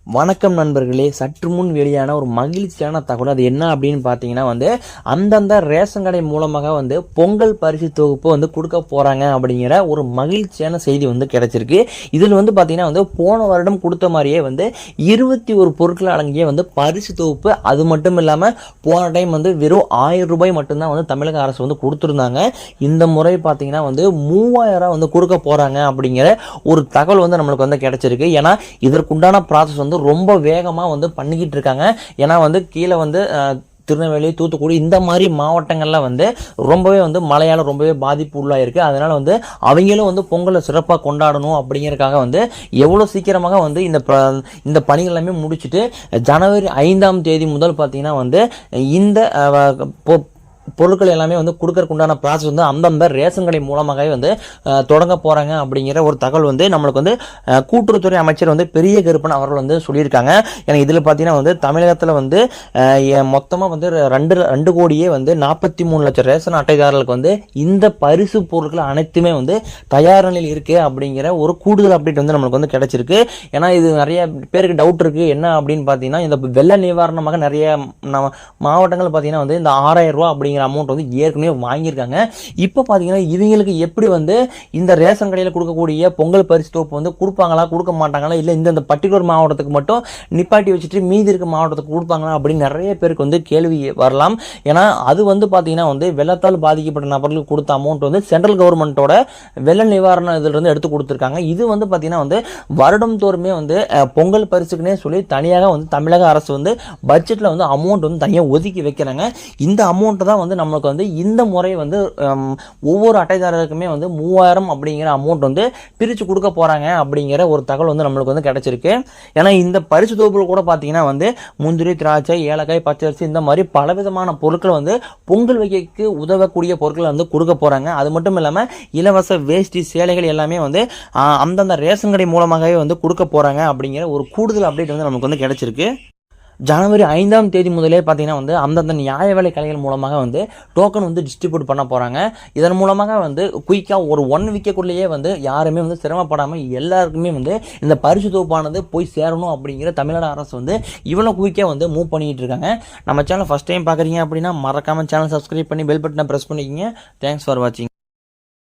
வணக்கம் நண்பர்களே, சற்று முன் வெளியான ஒரு மகிழ்ச்சியான தகவல். அது என்ன அப்படின்னு பார்த்தீங்கன்னா அந்தந்த ரேஷன் கடை மூலமாக பொங்கல் பரிசு தொகுப்பு கொடுக்க போகிறாங்க அப்படிங்கிற ஒரு மகிழ்ச்சியான செய்தி கிடைச்சிருக்கு. இதில் பார்த்தீங்கன்னா போன வருடம் கொடுத்த மாதிரியே 21 பொருட்கள் அடங்கிய பரிசு தொகுப்பு. அது மட்டும் இல்லாமல் போன டைம் வெறும் 1000 ரூபாய் மட்டும்தான் தமிழக அரசு கொடுத்துருந்தாங்க. இந்த முறை பார்த்தீங்கன்னா 3000 கொடுக்க போகிறாங்க அப்படிங்கிற ஒரு தகவல் நம்மளுக்கு கிடைச்சிருக்கு. ஏன்னா இதற்குண்டான ப்ராசஸ் ரொம்ப வேகமாக பண்ணிக்கிட்டு இருக்காங்க. ஏன்னா கீழே திருநெல்வேலி, தூத்துக்குடி இந்த மாதிரி மாவட்டங்கள்ல ரொம்பவே மழையால் ரொம்பவே பாதிப்பு உள்ளாயிருக்கு. அதனால அவங்களும் பொங்கலை சிறப்பாக கொண்டாடணும் அப்படிங்கிறதுக்காக எவ்வளோ சீக்கிரமாக இந்த பணிகள் எல்லாமே முடிச்சுட்டு ஜனவரி 5ஆம் தேதி முதல் பார்த்தீங்கன்னா இந்த பொருட்கள் எல்லாமே கொடுக்கறதுக்கு உண்டான ப்ராசஸ் அந்தந்த ரேஷன் கடை மூலமாகவே தொடங்க போகிறாங்க அப்படிங்கிற ஒரு தகவல் நம்மளுக்கு கூட்டுறவுத்துறை அமைச்சர் பெரிய கருப்பன் அவர்கள் சொல்லியிருக்காங்க. ஏன்னா இதில் பார்த்தீங்கன்னா தமிழகத்தில் மொத்தமாக 2 கோடியே 43 லட்சம் ரேஷன் அட்டைதாரர்களுக்கு இந்த பரிசு பொருட்கள் அனைத்துமே தயார் நிலையில் இருக்குது அப்படிங்கிற ஒரு கூடுதல் அப்டேட் நம்மளுக்கு கிடைச்சிருக்கு. ஏன்னா இது நிறைய பேருக்கு டவுட் இருக்குது. என்ன அப்படின்னு பார்த்தீங்கன்னா இந்த வெள்ள நிவாரணமாக நிறைய மாவட்டங்கள் பார்த்தீங்கன்னா இந்த 6000 ரூபா அப்படிங்கிற அமௌண்ட் ஏற்கனவே வாங்கியிருக்காங்க. இப்போ பார்த்தீங்கன்னா இவங்களுக்கு எப்படி இந்த ரேஷன் கடையில் கொடுக்கக்கூடிய பொங்கல் பரிசு தொகுப்பு கொடுப்பாங்களா கொடுக்க மாட்டாங்களா, இல்லை இந்த பர்டிகுலர் மாவட்டத்துக்கு மட்டும் நிப்பாட்டி வச்சுட்டு மீதி இருக்க மாவட்டத்துக்கு கொடுப்பாங்களா அப்படின்னு நிறைய பேருக்கு கேள்வி வரலாம். ஏன்னா அது பார்த்தீங்கன்னா வெள்ளத்தால் பாதிக்கப்பட்ட நபர்களுக்கு கொடுத்த அமௌண்ட் சென்ட்ரல் கவர்மெண்ட்டோட வெள்ள நிவாரண இதிலிருந்து எடுத்து கொடுத்துருக்காங்க. இது பார்த்தீங்கன்னா வருடம் தோறுமே பொங்கல் பரிசுக்குன்னே சொல்லி தனியாக தமிழக அரசு பட்ஜெட்டில் அமௌண்ட் தனியாக ஒதுக்கி வைக்கிறாங்க. இந்த அமௌண்ட் தான் நம்மளுக்கு இந்த முறை ஒவ்வொரு அட்டைதாரருக்குமே 3000 அப்படிங்கிற அமௌண்ட் பிரித்து கொடுக்க போகிறாங்க அப்படிங்கிற ஒரு தகவல் நம்மளுக்கு கிடைச்சிருக்கு. ஏன்னா இந்த பரிசு தொகுப்புகள் கூட பார்த்தீங்கன்னா முந்திரி, திராட்சை, ஏலக்காய், பச்சரிசி இந்த மாதிரி பலவிதமான பொருட்கள் பொங்கல் வைக்க உதவக்கூடிய பொருட்கள் கொடுக்க போகிறாங்க. அது மட்டும் இல்லாமல் இலவச வேஷ்டி, சேலைகள் எல்லாமே அந்தந்த ரேஷன் கடை மூலமாகவே கொடுக்க போகிறாங்க அப்படிங்கிற ஒரு கூடுதல் அப்டேட் நமக்கு கிடைச்சிருக்கு. ஜனவரி 5ஆம் தேதி முதலே பார்த்தீங்கன்னா அந்தந்த நியாய விலை கடைகள் மூலமாக டோக்கன் டிஸ்ட்ரிபியூட் பண்ண போகிறாங்க. இதன் மூலமாக குயிக்காக ஒரு 1 வீக்குள்ளேயே யாருமே சிரமப்படாமல் எல்லாருக்குமே இந்த பரிசு தொகுப்பானது போய் சேரணும் அப்படிங்கிற தமிழ்நாடு அரசு இவ்வளோ குயிக்காக மூவ் பண்ணிக்கிட்டு இருக்காங்க. நம்ம சேனல் ஃபஸ்ட் டைம் பார்க்குறீங்க அப்படின்னா மறக்காமல் சேனல் சப்ஸ்கிரைப் பண்ணி பெல் பட்டனை ப்ரெஸ் பண்ணிக்கிங்க. தேங்க்ஸ் ஃபார் வாட்சிங்.